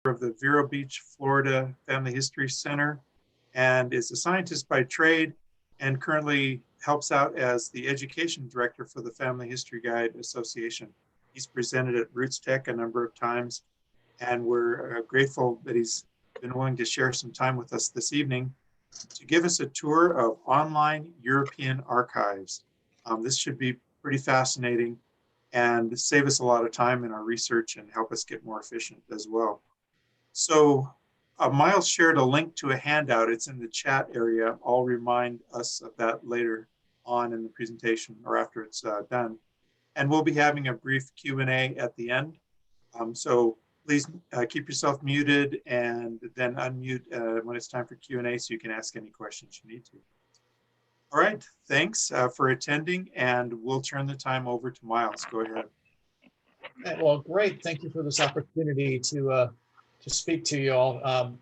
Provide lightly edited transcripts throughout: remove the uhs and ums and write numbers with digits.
of the Vero Beach, Florida Family History Center, and is a scientist by trade and currently helps out as the education director for the Family History Guide Association. He's presented at Roots Tech a number of times, and we're grateful that he's been willing to share some time with us this evening to give us a tour of online European archives. This should be pretty fascinating and save us a lot of time in our research and help us get more efficient as well. So Miles shared a link to a handout. It's in the chat area. I'll remind us of that later on in the presentation or after it's done. And we'll be having a brief Q&A at the end. So please keep yourself muted and then unmute when it's time for Q&A so you can ask any questions you need to. All right, thanks for attending, and we'll turn the time over to Miles. Go ahead. Well, great. Thank you for this opportunity to speak to you all.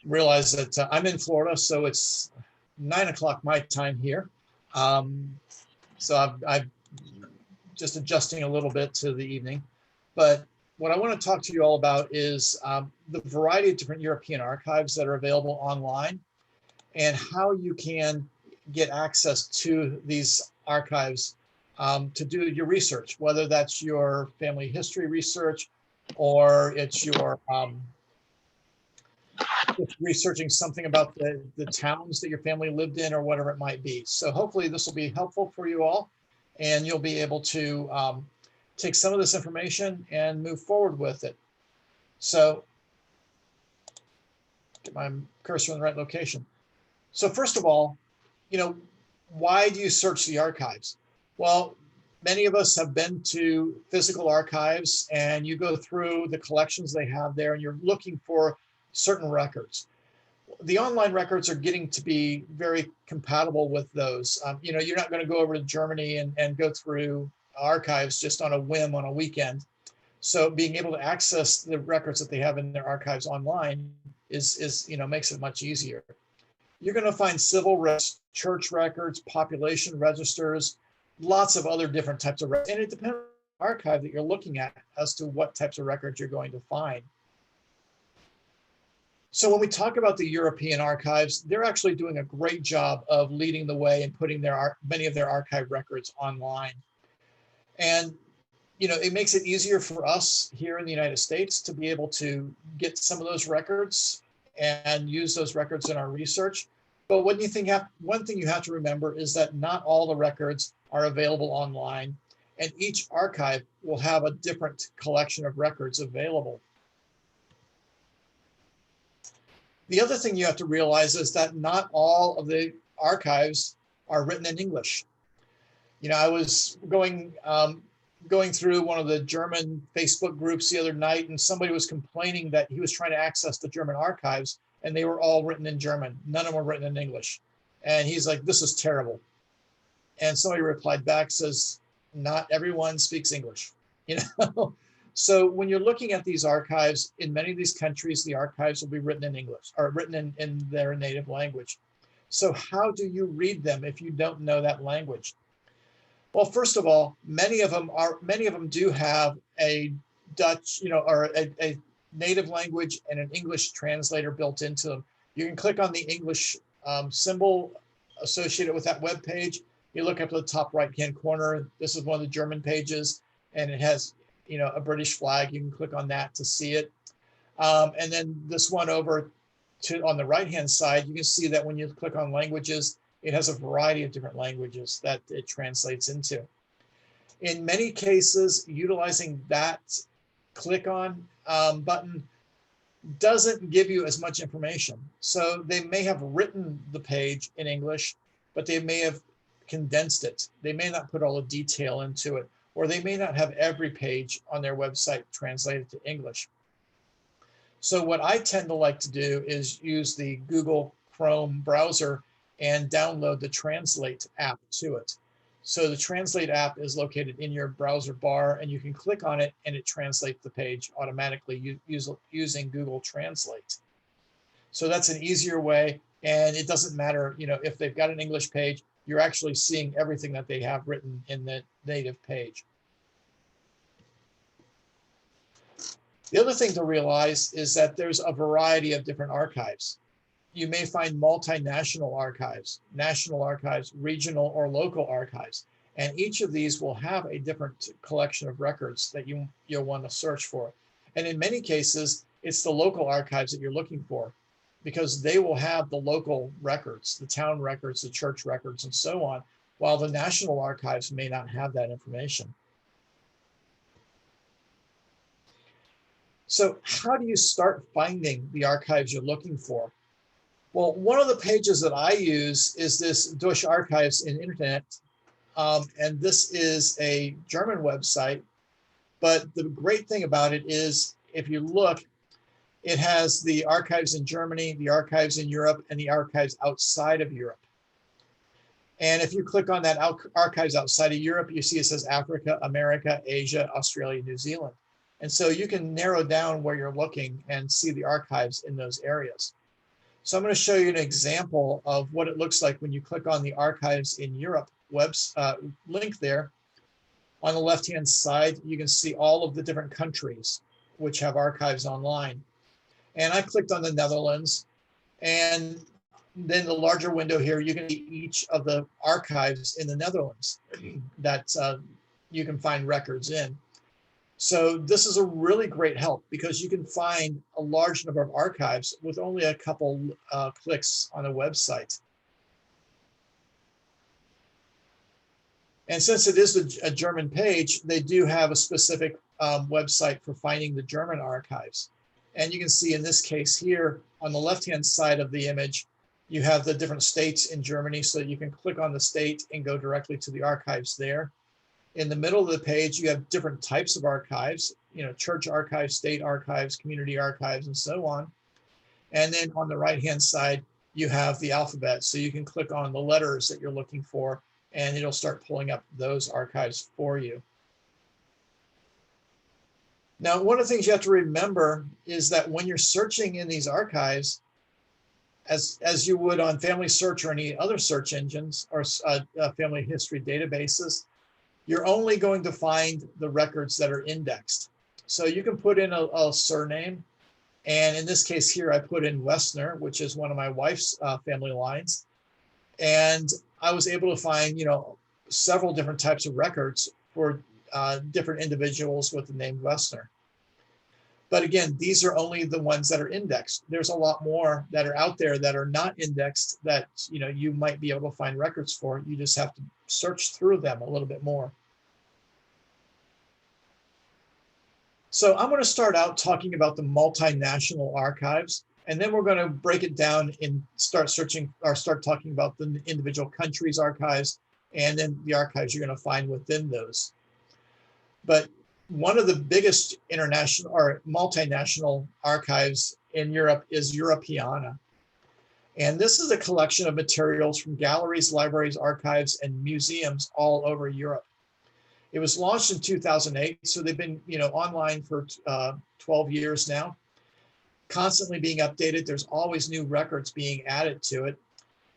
Realize that I'm in Florida, so it's 9 o'clock my time here. So I'm just adjusting a little bit to the evening. But what I want to talk to you all about is the variety of different European archives that are available online and how you can get access to these archives to do your research, whether that's your family history research or it's your it's researching something about the towns that your family lived in or whatever it might be. So hopefully this will be helpful for you all, and you'll be able to take some of this information and move forward with it. So get my cursor in the right location. So first of all, why do you search the archives? Well, many of us have been to physical archives and you go through the collections they have there and you're looking for certain records. The online records are getting to be very compatible with those. You're not going to go over to Germany and go through archives just on a whim on a weekend. So being able to access the records that they have in their archives online is makes it much easier. You're going to find civil records, church records, population registers, lots of other different types of records. And it depends on the archive that you're looking at as to what types of records you're going to find. So when we talk about the European archives, they're actually doing a great job of leading the way and putting many of their archive records online. And it makes it easier for us here in the United States to be able to get some of those records and use those records in our research. But one thing you have to remember is that not all the records are available online, and each archive will have a different collection of records available. The other thing you have to realize is that not all of the archives are written in English. I was going through one of the German Facebook groups the other night, and somebody was complaining that he was trying to access the German archives and they were all written in German. None of them were written in English. And he's like, this is terrible. And somebody replied back, says, not everyone speaks English. So when you're looking at these archives, in many of these countries, the archives will be written in English or written in their native language. So how do you read them if you don't know that language? Well, first of all, many of them do have a Dutch, or a native language and an English translator built into them. You can click on the English symbol associated with that web page. You look up to the top right-hand corner. This is one of the German pages, and it has, a British flag. You can click on that to see it. And then this one over on the right-hand side, you can see that when you click on languages, it has a variety of different languages that it translates into. In many cases, utilizing that click on button doesn't give you as much information. So they may have written the page in English, but they may have condensed it. They may not put all the detail into it, or they may not have every page on their website translated to English. So what I tend to like to do is use the Google Chrome browser and download the Translate app to it. So the Translate app is located in your browser bar, and you can click on it and it translates the page automatically using Google Translate. So that's an easier way, and it doesn't matter, if they've got an English page, you're actually seeing everything that they have written in the native page. The other thing to realize is that there's a variety of different archives. You may find multinational archives, national archives, regional or local archives, and each of these will have a different collection of records that you'll want to search for. And in many cases, it's the local archives that you're looking for, because they will have the local records, the town records, the church records, and so on, while the national archives may not have that information. So how do you start finding the archives you're looking for? Well, one of the pages that I use is this Deutsche Archives in Internet. And this is a German website. But the great thing about it is, if you look, it has the archives in Germany, the archives in Europe, and the archives outside of Europe. And if you click on that archives outside of Europe, you see it says Africa, America, Asia, Australia, New Zealand. And so you can narrow down where you're looking and see the archives in those areas. So I'm going to show you an example of what it looks like when you click on the Archives in Europe link there. On the left-hand side, you can see all of the different countries which have archives online. And I clicked on the Netherlands, and then the larger window here, you can see each of the archives in the Netherlands that you can find records in. So this is a really great help, because you can find a large number of archives with only a couple clicks on a website. And since it is a German page, they do have a specific website for finding the German archives. And you can see in this case here, on the left-hand side of the image, you have the different states in Germany, so you can click on the state and go directly to the archives there. In the middle of the page, you have different types of archives, church archives, state archives, community archives, and so on. And then on the right-hand side, you have the alphabet. So you can click on the letters that you're looking for, and it'll start pulling up those archives for you. Now, one of the things you have to remember is that when you're searching in these archives, as you would on Family Search or any other search engines or family history databases, you're only going to find the records that are indexed. So you can put in a surname. And in this case here, I put in Westner, which is one of my wife's family lines. And I was able to find, several different types of records for different individuals with the name Westner. But again, these are only the ones that are indexed. There's a lot more that are out there that are not indexed that you might be able to find records for. You just have to search through them a little bit more. So I'm going to start out talking about the multinational archives, and then we're going to break it down and start talking about the individual countries' archives, and then the archives you're going to find within those. But one of the biggest international or multinational archives in Europe is Europeana. And this is a collection of materials from galleries, libraries, archives, and museums all over Europe. It was launched in 2008, so they've been online for 12 years now, constantly being updated. There's always new records being added to it.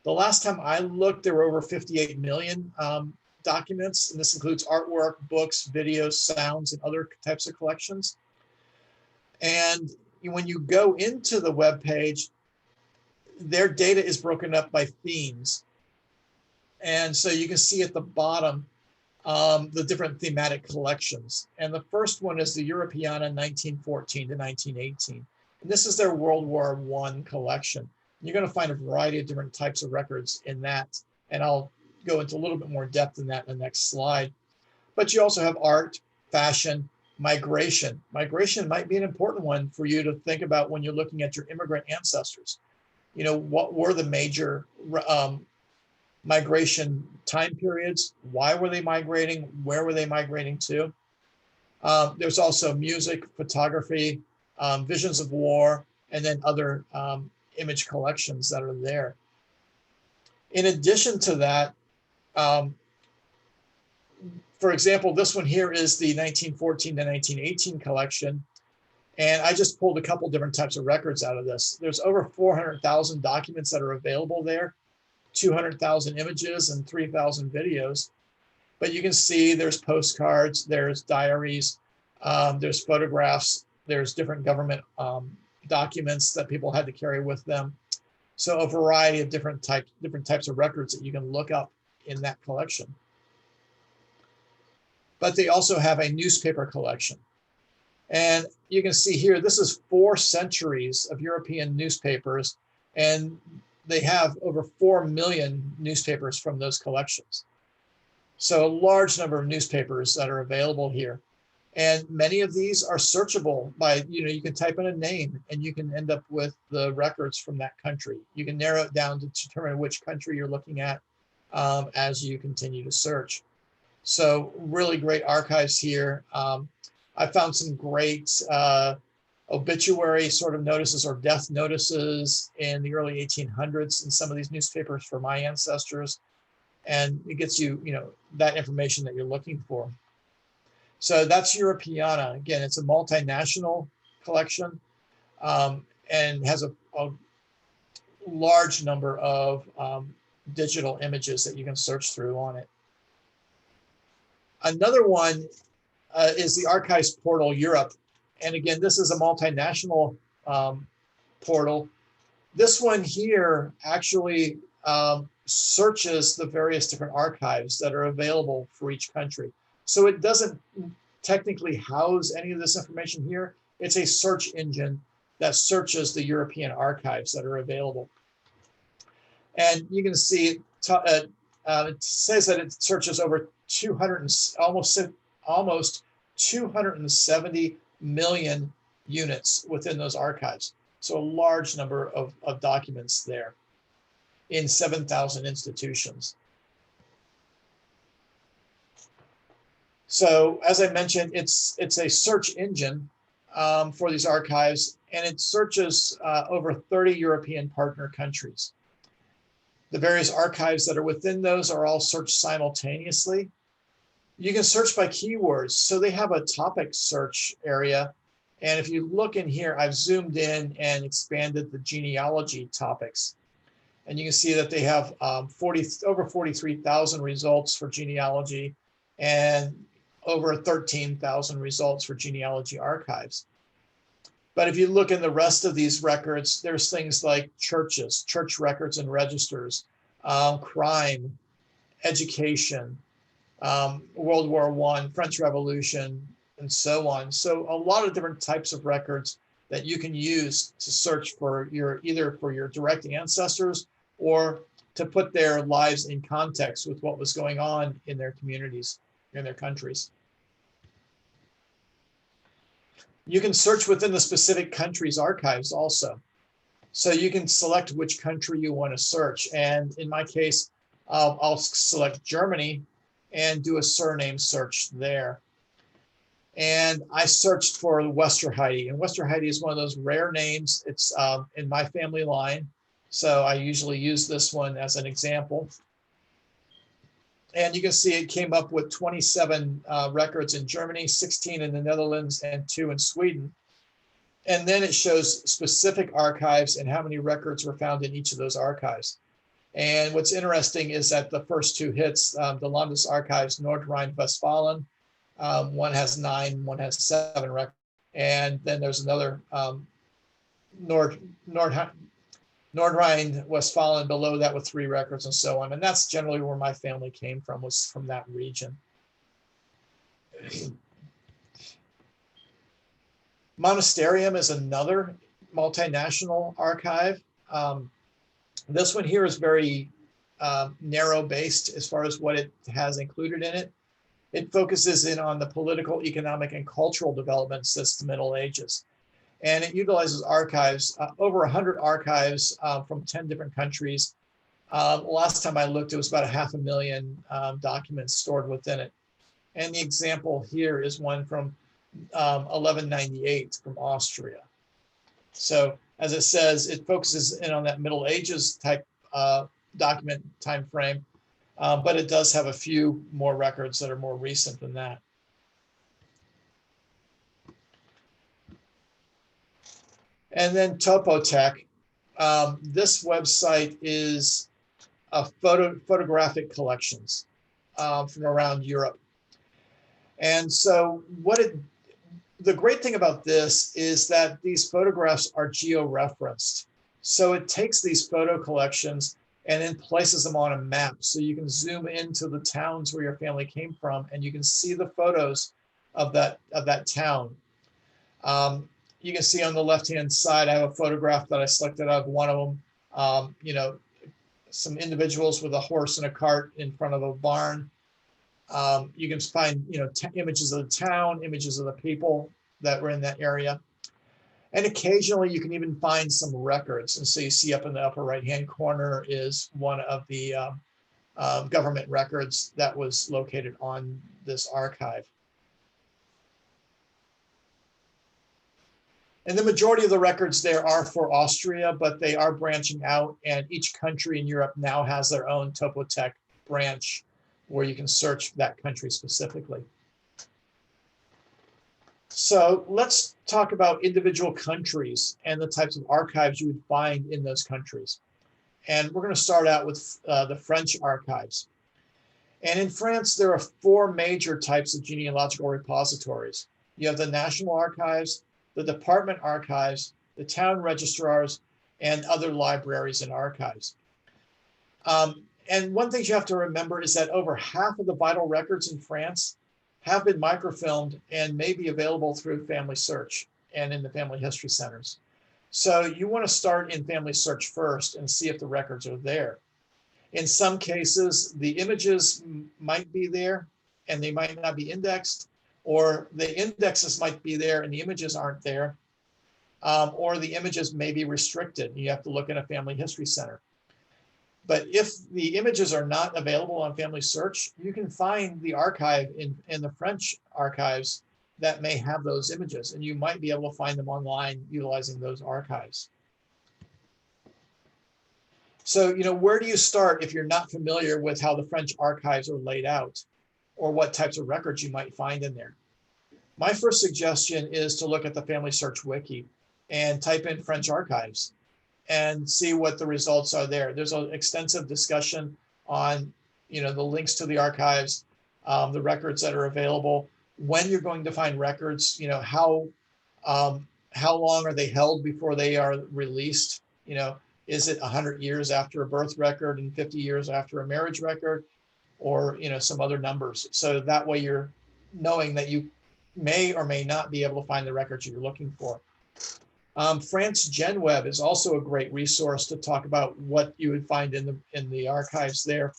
The last time I looked, there were over 58 million documents, and this includes artwork, books, videos, sounds, and other types of collections. And when you go into the web page, their data is broken up by themes. And so you can see at the bottom the different thematic collections. And the first one is the Europeana 1914 to 1918. And this is their World War I collection. You're going to find a variety of different types of records in that. And I'll go into a little bit more depth in that in the next slide. But you also have art, fashion, migration. Migration might be an important one for you to think about when you're looking at your immigrant ancestors. What were the major migration time periods? Why were they migrating? Where were they migrating to? There's also music, photography, visions of war, and then other image collections that are there. In addition to that, for example, this one here is the 1914 to 1918 collection. And I just pulled a couple different types of records out of this. There's over 400,000 documents that are available there, 200,000 images and 3,000 videos. But you can see there's postcards, there's diaries, there's photographs, There's different government documents that people had to carry with them. So a variety of different types of records that you can look up in that collection. But they also have a newspaper collection. And you can see here, this is 4 centuries of European newspapers, and they have over 4 million newspapers from those collections. So a large number of newspapers that are available here. And many of these are searchable by, you can type in a name and you can end up with the records from that country. You can narrow it down to determine which country you're looking at as you continue to search. So really great archives here. I found some great obituary sort of notices or death notices in the early 1800s in some of these newspapers for my ancestors. And it gets you, that information that you're looking for. So that's Europeana. Again, it's a multinational collection and has a large number of digital images that you can search through on it. Another one is the Archives Portal Europe. And again, this is a multinational portal. This one here actually searches the various different archives that are available for each country. So it doesn't technically house any of this information here. It's a search engine that searches the European archives that are available. And you can see it says that it searches over 200 almost 270 million units within those archives. So a large number of documents there in 7,000 institutions. So as I mentioned, it's a search engine for these archives, and it searches over 30 European partner countries. The various archives that are within those are all searched simultaneously. You can search by keywords. So they have a topic search area. And if you look in here, I've zoomed in and expanded the genealogy topics. And you can see that they have over 43,000 results for genealogy and over 13,000 results for genealogy archives. But if you look in the rest of these records, there's things like churches, church records and registers, crime, education, World War I, French Revolution, and so on. So a lot of different types of records that you can use to search for either for your direct ancestors or to put their lives in context with what was going on in their communities, in their countries. You can search within the specific country's archives also. So you can select which country you want to search. And in my case, I'll select Germany and do a surname search there. And I searched for Westerheide. And Westerheide is one of those rare names. It's in my family line. So I usually use this one as an example. And you can see it came up with 27 records in Germany, 16 in the Netherlands, and 2 in Sweden. And then it shows specific archives and how many records were found in each of those archives. And what's interesting is that the first 2 hits, the Landesarchives Nordrhein-Westfalen, one has 9, one has 7 records. And then there's another Nordrhein-Westfalen below that with 3 records and so on. And that's generally where my family came from, was from that region. Monasterium is another multinational archive. This one here is very narrow based as far as what it has included in it. It focuses in on the political, economic, and cultural development since the Middle Ages. And it utilizes archives, over 100 archives from 10 different countries. Last time I looked, it was about 500,000 documents stored within it. And the example here is one from 1198 from Austria. So as it says, it focuses in on that Middle Ages type document time frame, but it does have a few more records that are more recent than that. And then Topotech. This website is a photographic collections from around Europe. And so what it the great thing about this is that these photographs are geo-referenced. So it takes these photo collections and then places them on a map. So you can zoom into the towns where your family came from and you can see the photos of that town. You can see on the left-hand side, I have a photograph that I selected out of one of them. Some individuals with a horse and a cart in front of a barn. You can find, images of the town, images of the people that were in that area. And occasionally you can even find some records. And so you see up in the upper right-hand corner is one of the government records that was located on this archive. And the majority of the records there are for Austria, but they are branching out, and each country in Europe now has their own Topotech branch where you can search that country specifically. So let's talk about individual countries and the types of archives you would find in those countries. And we're going to start out with the French archives. And in France, there are 4 major types of genealogical repositories. You have the National Archives, the department archives, the town registrars, and other libraries and archives. And one thing you have to remember is that over half of the vital records in France have been microfilmed and may be available through Family Search and in the family history centers. So you want to start in Family Search first and see if the records are there. In some cases, the images might be there and they might not be indexed, or the indexes might be there and the images aren't there, or the images may be restricted. You have to look in a family history center. But if the images are not available on Family Search, you can find the archive in the French archives that may have those images, and you might be able to find them online utilizing those archives. So, where do you start if you're not familiar with how the French archives are laid out or what types of records you might find in there? My first suggestion is to look at the Family Search Wiki and type in French archives and see what the results are there. There's an extensive discussion on, the links to the archives, the records that are available, when you're going to find records, how long are they held before they are released? Is it 100 years after a birth record and 50 years after a marriage record, or, some other numbers? So that way you're knowing that you may or may not be able to find the records you're looking for. France GenWeb is also a great resource to talk about what you would find in the archives there,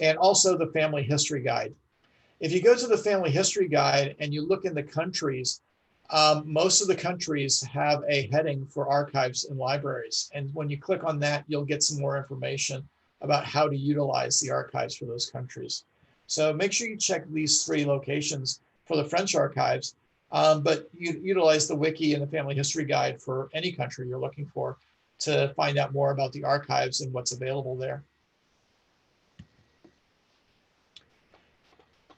and also the Family History Guide. If you go to the Family History Guide and you look in the countries, most of the countries have a heading for archives and libraries. And when you click on that, you'll get some more information about how to utilize the archives for those countries. So make sure you check these 3 locations for the French archives. But you utilize the wiki and the Family History Guide for any country you're looking for to find out more about the archives and what's available there.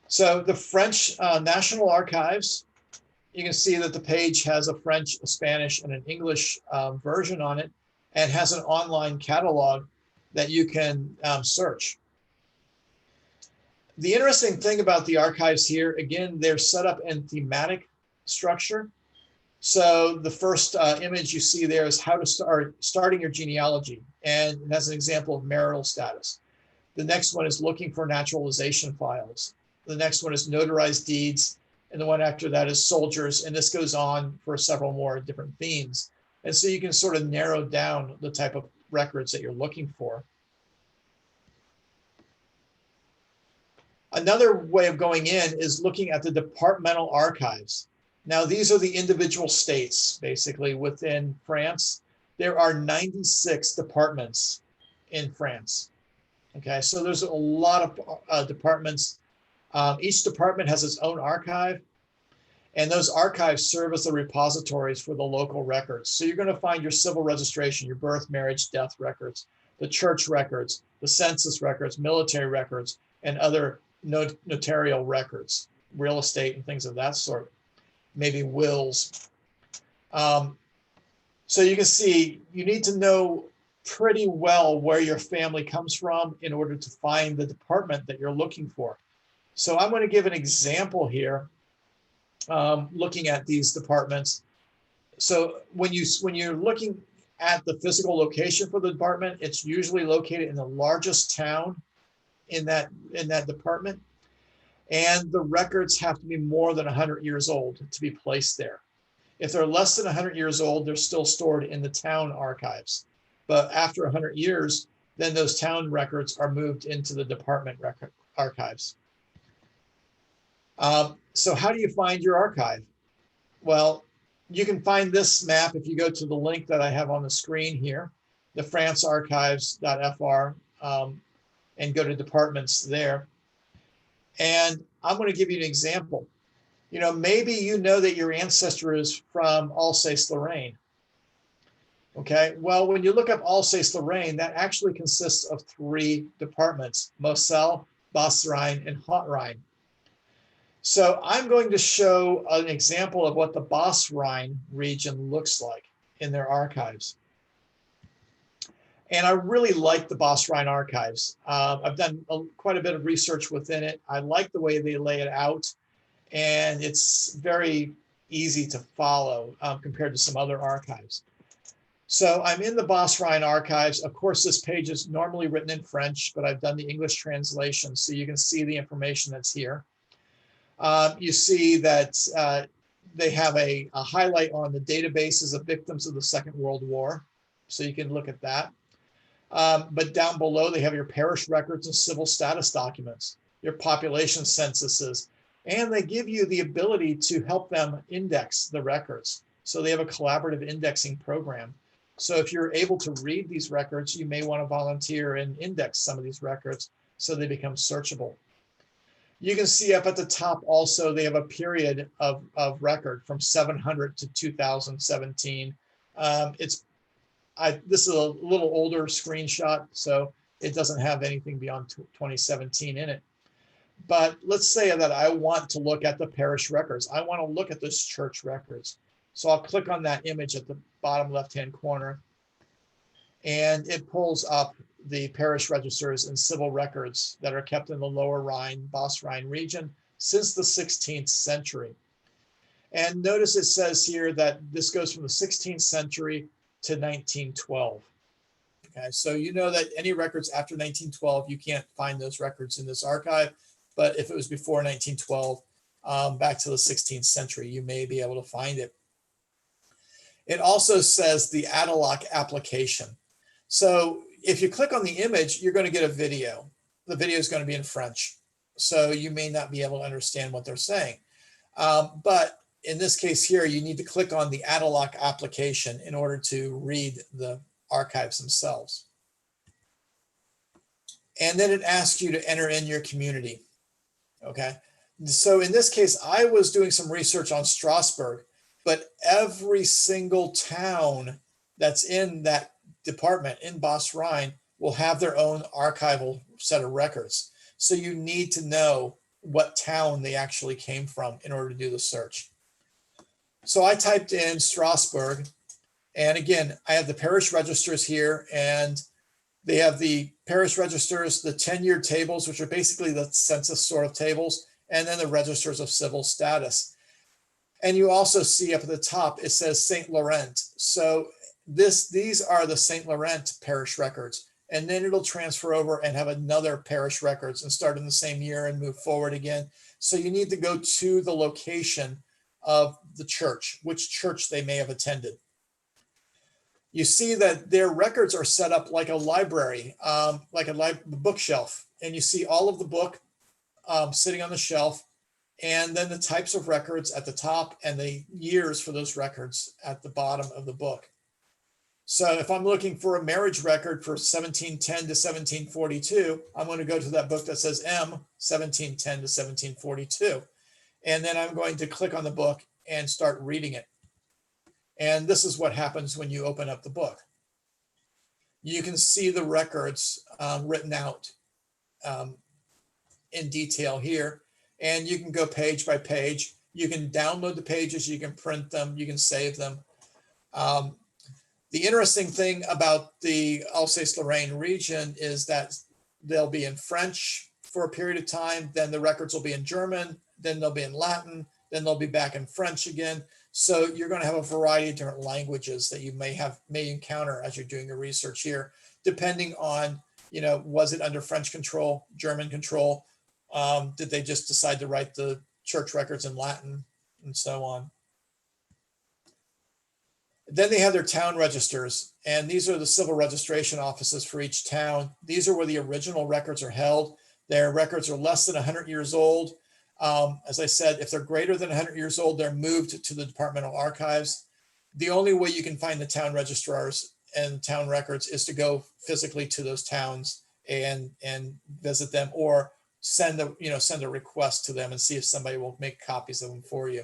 So the French National Archives, you can see that the page has a French, a Spanish, and an English version on it, and has an online catalog that you can search. The interesting thing about the archives here, again, they're set up in thematic structure. So the first image you see there is how to starting your genealogy, and it has an example of marital status. The next one is looking for naturalization files. The next one is notarized deeds, and the one after that is soldiers, and this goes on for several more different themes. And so you can sort of narrow down the type of records that you're looking for. Another way of going in is looking at the departmental archives. Now, these are the individual states, basically, within France. There are 96 departments in France. Okay, so there's a lot of departments. Each department has its own archive, and those archives serve as the repositories for the local records. So you're going to find your civil registration, your birth, marriage, death records, the church records, the census records, military records, and other notarial records, real estate and things of that sort, maybe wills. So you can see you need to know pretty well where your family comes from in order to find the department that you're looking for. So I'm going to give an example here looking at these departments. So when you're looking at the physical location for the department, it's usually located in the largest town in that department. And the records have to be more than 100 years old to be placed there. If they're less than 100 years old, they're still stored in the town archives. But after 100 years, then those town records are moved into the department record archives. So how do you find your archive? Well, you can find this map if you go to the link that I have on the screen here, the francearchives.fr, and go to departments there. And I'm going to give you an example. You know, maybe you know that your ancestor is from Alsace-Lorraine. Okay, well, when you look up Alsace-Lorraine, that actually consists of 3 departments: Moselle, Bas-Rhin, and Haut-Rhin. So I'm going to show an example of what the Bas-Rhin region looks like in their archives. And I really like the Bas-Rhin archives. I've done quite a bit of research within it. I like the way they lay it out, and it's very easy to follow compared to some other archives. So I'm in the Bas-Rhin archives. Of course, this page is normally written in French, but I've done the English translation, so you can see the information that's here. You see that they have a highlight on the databases of victims of the Second World War, so you can look at that. But down below, they have your parish records and civil status documents, your population censuses, and they give you the ability to help them index the records. So they have a collaborative indexing program. So if you're able to read these records, you may want to volunteer and index some of these records so they become searchable. You can see up at the top also, they have a period of record from 700 to 2017. This is a little older screenshot, so it doesn't have anything beyond 2017 in it. But let's say that I want to look at the parish records. I want to look at those church records. So I'll click on that image at the bottom left-hand corner, and it pulls up the parish registers and civil records that are kept in the Lower Rhine, Bas-Rhin region since the 16th century. And notice it says here that this goes from the 16th century to 1912. Okay, so you know that any records after 1912, you can't find those records in this archive. But if it was before 1912, back to the 16th century, you may be able to find it. It also says the Adaloc application. So if you click on the image, you're going to get a video. The video is going to be in French, so you may not be able to understand what they're saying. But in this case here, you need to click on the Adaloc application in order to read the archives themselves. And then it asks you to enter in your community. Okay, so in this case, I was doing some research on Strasbourg, but every single town that's in that department in Bas-Rhin will have their own archival set of records. So you need to know what town they actually came from in order to do the search. So I typed in Strasbourg, and again, I have the parish registers here, and they have the parish registers, the 10-year tables, which are basically the census sort of tables, and then the registers of civil status. And you also see up at the top, it says St. Laurent. So these are the St. Laurent parish records. And then it'll transfer over and have another parish records and start in the same year and move forward again. So you need to go to the location of the church, which church they may have attended. You see that their records are set up like a library, like a bookshelf. And you see all of the book sitting on the shelf, and then the types of records at the top and the years for those records at the bottom of the book. So if I'm looking for a marriage record for 1710 to 1742, I'm going to go to that book that says M, 1710 to 1742. And then I'm going to click on the book and start reading it. And this is what happens when you open up the book. You can see the records written out in detail here. And you can go page by page. You can download the pages, you can print them, you can save them. The interesting thing about the Alsace-Lorraine region is that they'll be in French for a period of time, then the records will be in German, then they'll be in Latin, then they'll be back in French again. So you're going to have a variety of different languages that you may encounter as you're doing your research here, depending on, was it under French control, German control? Did they just decide to write the church records in Latin, and so on? Then they have their town registers, and these are the civil registration offices for each town. These are where the original records are held. Their records are less than 100 years old. As I said, if they're greater than 100 years old, they're moved to the departmental archives. The only way you can find the town registrars and town records is to go physically to those towns and visit them, or send a request to them and see if somebody will make copies of them for you.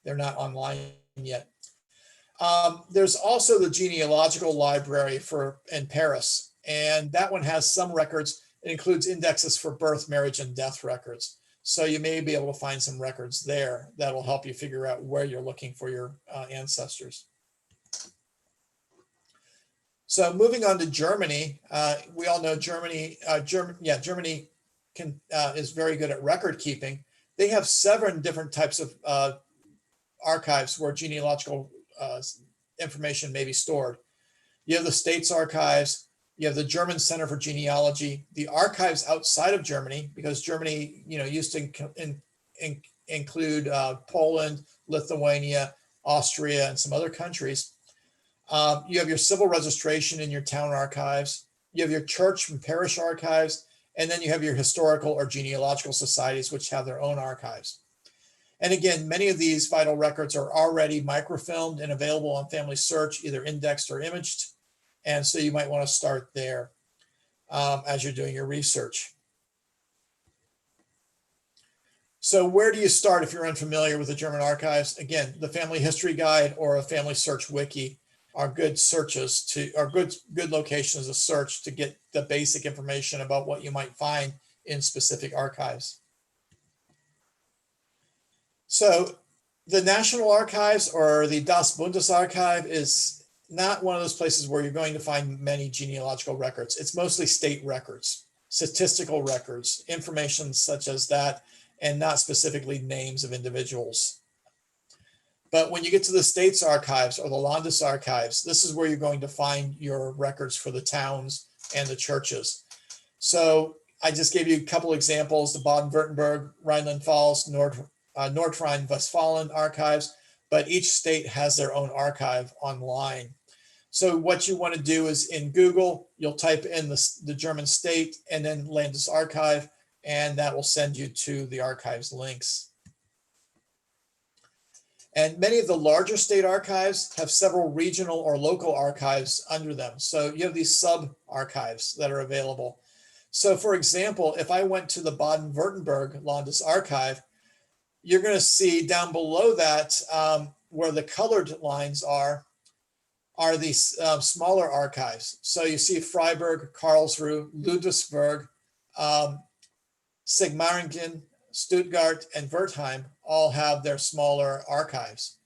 They're not online yet. There's also the genealogical library in Paris, and that one has some records. It includes indexes for birth, marriage, and death records. So you may be able to find some records there that'll help you figure out where you're looking for your ancestors. So moving on to Germany, we all know Germany. Germany is very good at record keeping. They have 7 different types of archives where genealogical information may be stored. You have the States Archives, you have the German Center for Genealogy, the archives outside of Germany, because Germany, used to include Poland, Lithuania, Austria, and some other countries. You have your civil registration in your town archives. You have your church and parish archives, and then you have your historical or genealogical societies, which have their own archives. And again, many of these vital records are already microfilmed and available on Family Search, either indexed or imaged. And so you might want to start there as you're doing your research. So where do you start if you're unfamiliar with the German archives? Again, the Family History Guide or a Family Search Wiki are good good locations to search to get the basic information about what you might find in specific archives. So the National Archives or the Das Bundesarchiv is not one of those places where you're going to find many genealogical records. It's mostly state records, statistical records, information such as that, and not specifically names of individuals. But when you get to the States Archives or the Landesarchives, this is where you're going to find your records for the towns and the churches. So I just gave you a couple examples, the Baden-Württemberg, Rhineland-Pfalz, North Rhine-Westphalen archives, but each state has their own archive online. So what you want to do is in Google, you'll type in the German state and then Landesarchiv, and that will send you to the archives links. And many of the larger state archives have several regional or local archives under them. So you have these sub-archives that are available. So for example, if I went to the Baden-Württemberg Landesarchiv, you're going to see down below that where the colored lines are these smaller archives. So you see Freiburg, Karlsruhe, Ludwigsburg, Sigmaringen, Stuttgart, and Wertheim all have their smaller archives.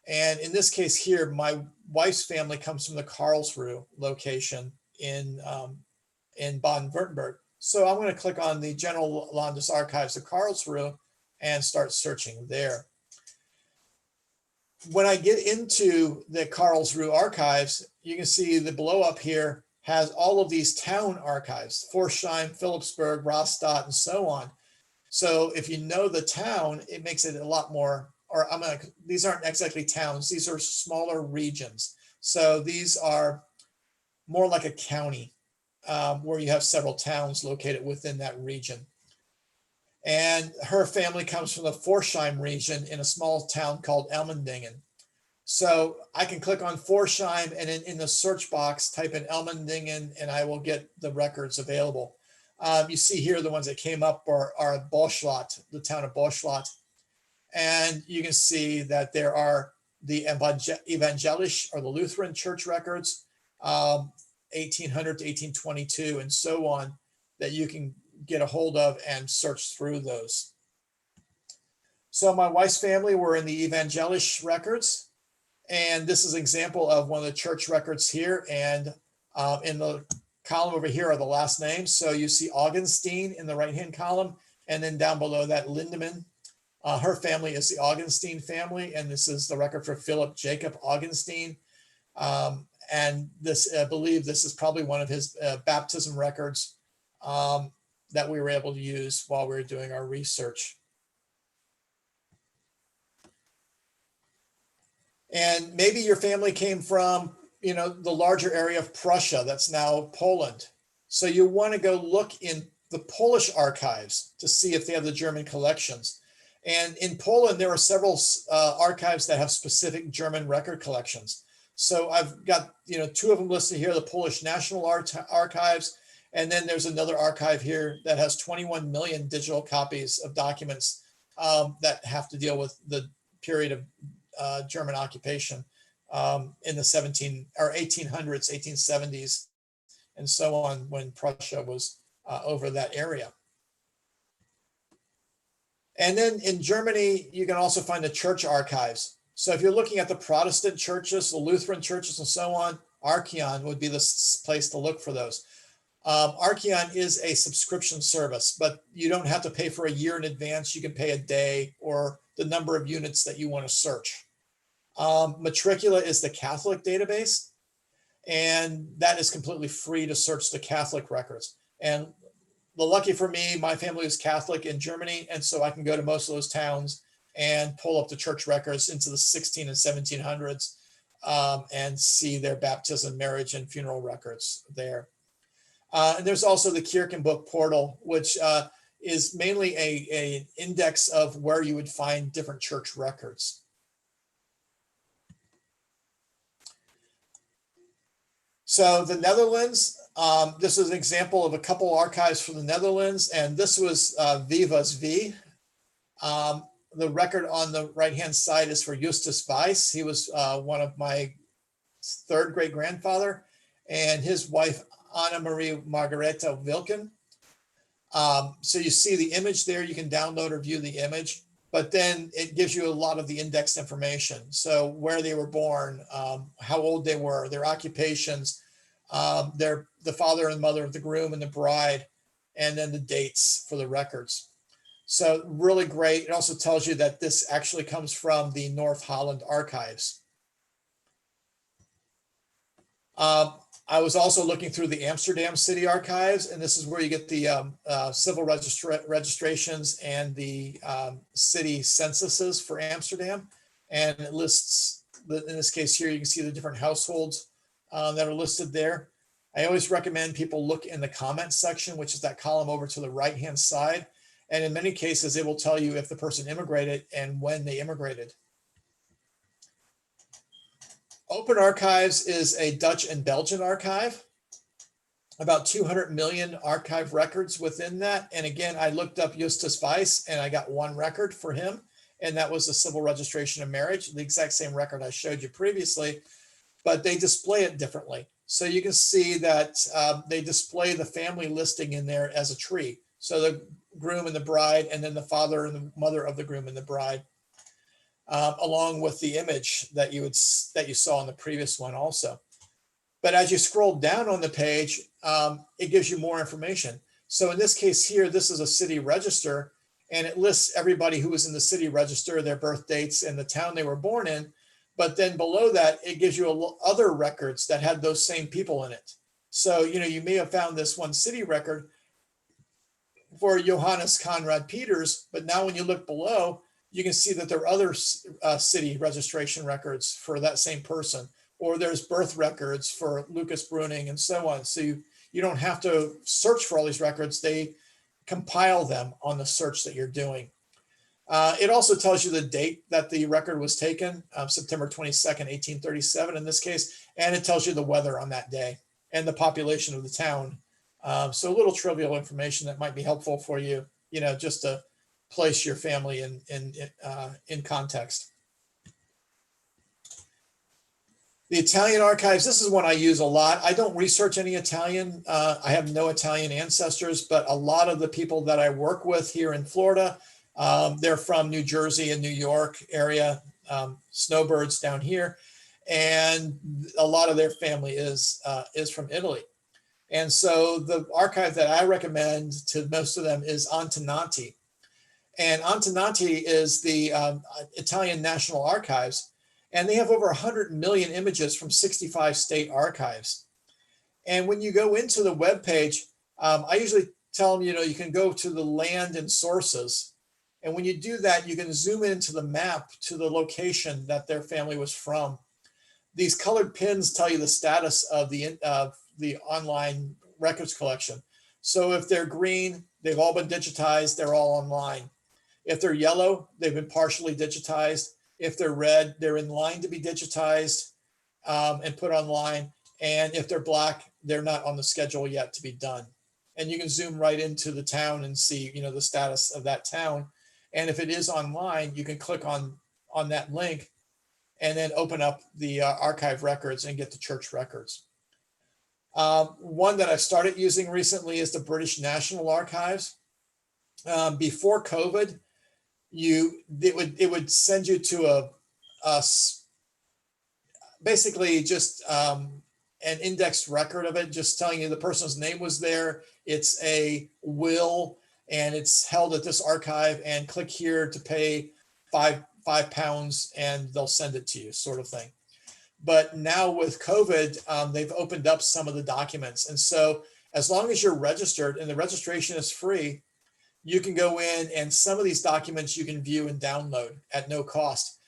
And in this case here, my wife's family comes from the Karlsruhe location in Baden-Württemberg. So I'm going to click on the General Landesarchives of Karlsruhe and start searching there. When I get into the Karlsruhe archives, you can see the below up here has all of these town archives, Forchheim, Philipsburg, Rastatt, and so on. So if you know the town, it makes it a lot more, these aren't exactly towns, these are smaller regions. So these are more like a county where you have several towns located within that region. And her family comes from the Forchheim region in a small town called Ellmendingen. So I can click on Forchheim and in the search box, type in Ellmendingen and I will get the records available. You see here, the ones that came up are Boschlat, the town of Boschlat. And you can see that there are the Evangelisch or the Lutheran church records, 1800 to 1822 and so on, that you can get a hold of and search through those. So my wife's family were in the Evangelisch records. And this is an example of one of the church records here. And in the column over here are the last names. So you see Augenstein in the right-hand column, and then down below that Lindemann Her family is the Augenstein family, and this is the record for Philip Jacob Augenstein. And this, I believe this is probably one of his baptism records that we were able to use while we were doing our research. And maybe your family came from, the larger area of Prussia, that's now Poland. So you want to go look in the Polish archives to see if they have the German collections. And in Poland, there are several archives that have specific German record collections. So I've got, two of them listed here, the Polish National Archives. And then there's another archive here that has 21 million digital copies of documents that have to deal with the period of German occupation in the 1800s, 1870s, and so on, when Prussia was over that area. And then in Germany, you can also find the church archives. So if you're looking at the Protestant churches, the Lutheran churches, and so on, Archeon would be the place to look for those. Archeon is a subscription service, but you don't have to pay for a year in advance. You can pay a day or the number of units that you want to search. Matricula is the Catholic database, and that is completely free to search the Catholic records. And lucky for me, my family is Catholic in Germany, and so I can go to most of those towns and pull up the church records into the 16 and 1700s and see their baptism, marriage, and funeral records there. And there's also the Kirchenbuch portal, which is mainly an index of where you would find different church records. So the Netherlands, this is an example of a couple archives from the Netherlands, and this was Viva's V. The record on the right-hand side is for Justus Weiss. He was one of my third great-grandfather, and his wife, Anna Marie Margareta Wilken. So you see the image there. You can download or view the image, but then it gives you a lot of the indexed information. So where they were born, how old they were, their occupations, the father and mother of the groom and the bride, and then the dates for the records. So really great. It also tells you that this actually comes from the North Holland archives. I was also looking through the Amsterdam City archives, and this is where you get the civil registrations and the city censuses for Amsterdam. And it lists, in this case here, you can see the different households that are listed there. I always recommend people look in the comments section, which is that column over to the right-hand side. And in many cases, it will tell you if the person immigrated and when they immigrated. Open Archives is a Dutch and Belgian archive, about 200 million archive records within that. And again, I looked up Justus Weiss and I got one record for him, and that was the civil registration of marriage, the exact same record I showed you previously, but they display it differently. So you can see that they display the family listing in there as a tree. So the groom and the bride, and then the father and the mother of the groom and the bride. Along with the image that you saw in the previous one also. But as you scroll down on the page, it gives you more information. So in this case here, this is a city register, and it lists everybody who was in the city register, their birth dates, and the town they were born in. But then below that, it gives you other records that had those same people in it. So, you may have found this one city record for Johannes Conrad Peters, but now when you look below, you can see that there are other city registration records for that same person, or there's birth records for Lucas Bruning and so on. So you don't have to search for all these records. They compile them on the search that you're doing. It also tells you the date that the record was taken, September 22nd, 1837 in this case, and it tells you the weather on that day and the population of the town. So a little trivial information that might be helpful for you, just to place your family in context. The Italian archives, this is one I use a lot. I don't research any Italian. I have no Italian ancestors, but a lot of the people that I work with here in Florida, they're from New Jersey and New York area, snowbirds down here. And a lot of their family is from Italy. And so the archive that I recommend to most of them is Antenati. And Antenati is the Italian National Archives, and they have over 100 million images from 65 state archives. And when you go into the web page, I usually tell them, you can go to the land and sources. And when you do that, you can zoom into the map to the location that their family was from. These colored pins tell you the status of the online records collection. So if they're green, they've all been digitized, they're all online. If they're yellow, they've been partially digitized. If they're red, they're in line to be digitized and put online. And if they're black, they're not on the schedule yet to be done. And you can zoom right into the town and see, the status of that town. And if it is online, you can click on that link and then open up the archive records and get the church records. One that I've started using recently is the British National Archives. Before COVID, it would send you to basically just an indexed record of it, just telling you the person's name was there. It's a will, and it's held at this archive, and click here to pay £5 and they'll send it to you, sort of thing. But now with COVID, they've opened up some of the documents. And so as long as you're registered and the registration is free, you can go in, and some of these documents you can view and download at no cost.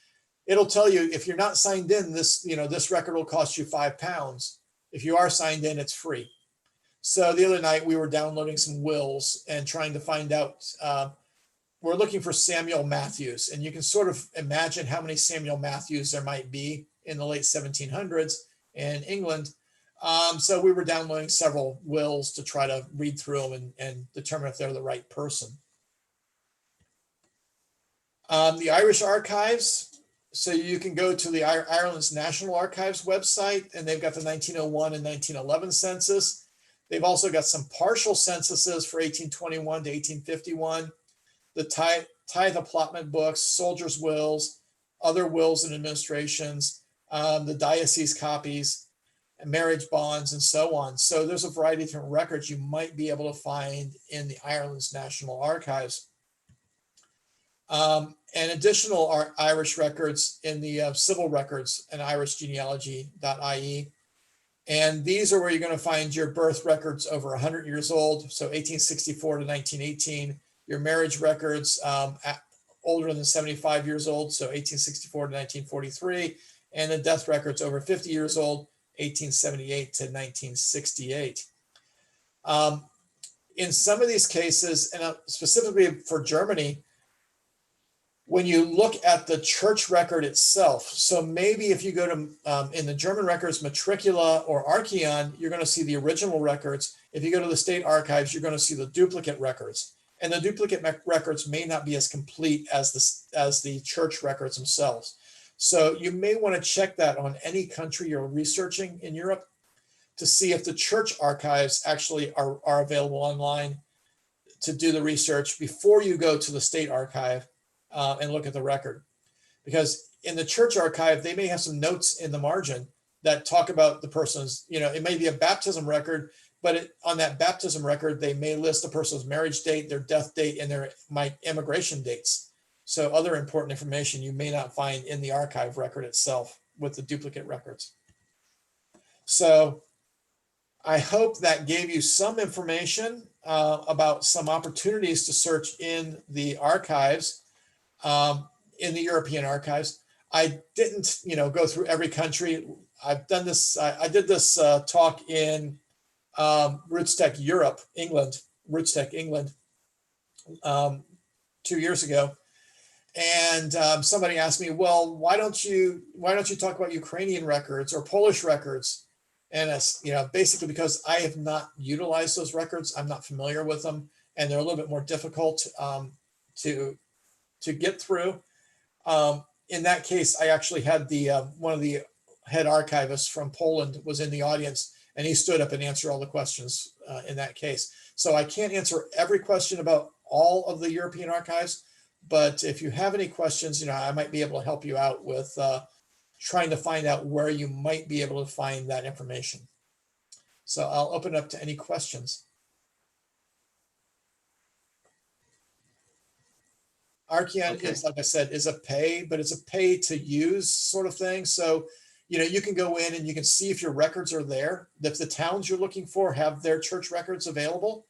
It'll tell you if you're not signed in, this record will cost you £5. If you are signed in, it's free. So the other night we were downloading some wills and trying to find out, we're looking for Samuel Matthews, and you can sort of imagine how many Samuel Matthews there might be in the late 1700s in England. So we were downloading several wills to try to read through them and determine if they're the right person. The Irish Archives. So you can go to the Ireland's National Archives website, and they've got the 1901 and 1911 census. They've also got some partial censuses for 1821 to 1851, the tithe allotment books, soldiers' wills, other wills and administrations, the diocese copies, marriage bonds, and so on. So there's a variety of different records you might be able to find in the Ireland's National Archives. And additional Irish records in the civil records and Irish genealogy.ie. And these are where you're going to find your birth records over 100 years old, so 1864 to 1918, your marriage records older than 75 years old, so 1864 to 1943, and the death records over 50 years old, 1878 to 1968. In some of these cases, and specifically for Germany, when you look at the church record itself, so maybe if you go to, in the German records, Matricula or Archeon, you're going to see the original records. If you go to the state archives, you're going to see the duplicate records. And the duplicate records may not be as complete as the church records themselves. So you may want to check that on any country you're researching in Europe to see if the church archives actually are available online to do the research before you go to the state archive and look at the record. Because in the church archive, they may have some notes in the margin that talk about the person's, it may be a baptism record, but on that baptism record, they may list the person's marriage date, their death date, and their immigration dates. So other important information you may not find in the archive record itself with the duplicate records. So I hope that gave you some information about some opportunities to search in the archives, in the European archives. I didn't, go through every country. I've done this. I did this talk in RootsTech Europe, England, RootsTech England, 2 years ago. And somebody asked me, well, why don't you talk about Ukrainian records or Polish records? And it's, basically because I have not utilized those records. I'm not familiar with them, and they're a little bit more difficult to get through. In that case, I actually had one of the head archivists from Poland was in the audience, and he stood up and answered all the questions in that case. So I can't answer every question about all of the European archives, but if you have any questions, I might be able to help you out with trying to find out where you might be able to find that information. So I'll open it up to any questions. Archeon Okay. is, like I said, is a pay, but it's a pay to use sort of thing. So, you can go in and you can see if your records are there, if the towns you're looking for have their church records available.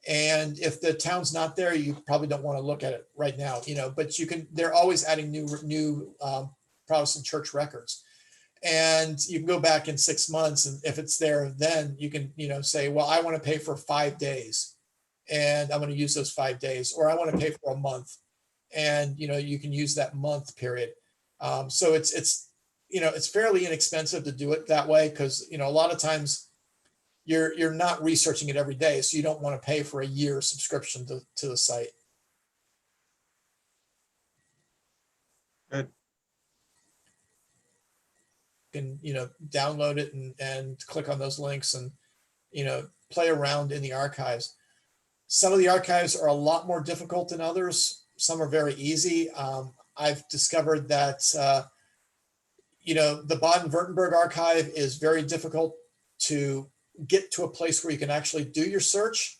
And if the town's not there, you probably don't want to look at it right now, but they're always adding new Protestant church records. And you can go back in 6 months, and if it's there, then you can, say, well, I want to pay for 5 days and I'm going to use those 5 days, or I want to pay for a month, and you can use that month period. So it's fairly inexpensive to do it that way, because a lot of times you're not researching it every day, so you don't want to pay for a year subscription to the site. Good. You can download it and click on those links and play around in the archives. Some of the archives are a lot more difficult than others. Some are very easy. I've discovered that the Baden-Württemberg archive is very difficult to get to a place where you can actually do your search.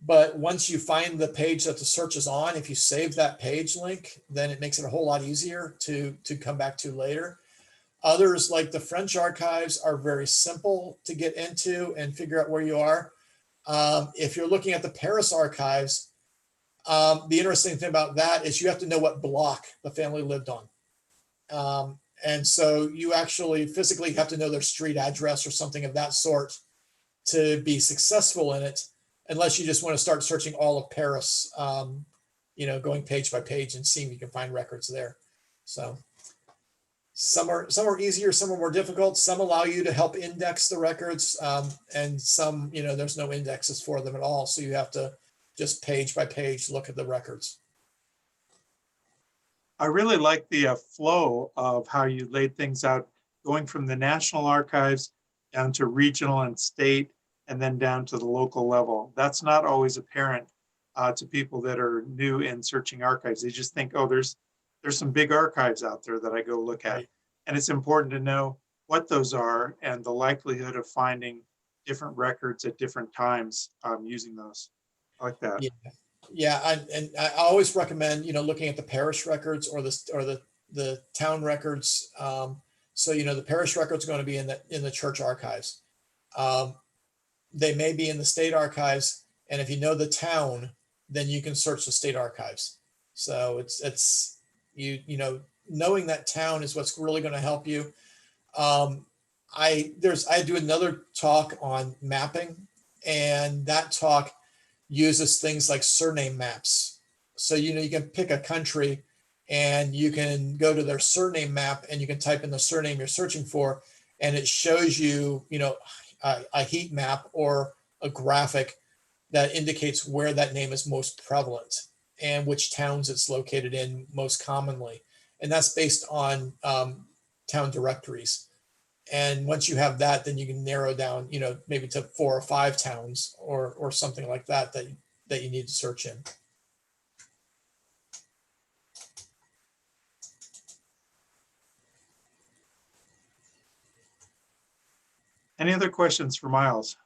But once you find the page that the search is on, if you save that page link, then it makes it a whole lot easier to come back to later. Others, like the French archives, are very simple to get into and figure out where you are. If you're looking at the Paris archives, the interesting thing about that is you have to know what block the family lived on. And so you actually physically have to know their street address or something of that sort to be successful in it, unless you just want to start searching all of Paris, going page by page and seeing if you can find records there. So some are easier, some are more difficult. Some allow you to help index the records, and some, there's no indexes for them at all. So you have to just page by page look at the records. I really like the flow of how you laid things out, going from the National Archives down to regional and state, and then down to the local level. That's not always apparent to people that are new in searching archives. They just think, oh, there's some big archives out there that I go look at. Right. And it's important to know what those are and the likelihood of finding different records at different times using those. I like that. Yeah, and I always recommend looking at the parish records or the town records. So the parish records are going to be in the church archives. They may be in the state archives, and if you know the town, then you can search the state archives. So it's knowing that town is what's really going to help you. I do another talk on mapping, and that talk uses things like surname maps. So you can pick a country and you can go to their surname map and you can type in the surname you're searching for, and it shows you a heat map or a graphic that indicates where that name is most prevalent and which towns it's located in most commonly. And that's based on town directories. And once you have that, then you can narrow down, maybe to 4 or 5 towns or something like that you need to search in. Any other questions for Miles?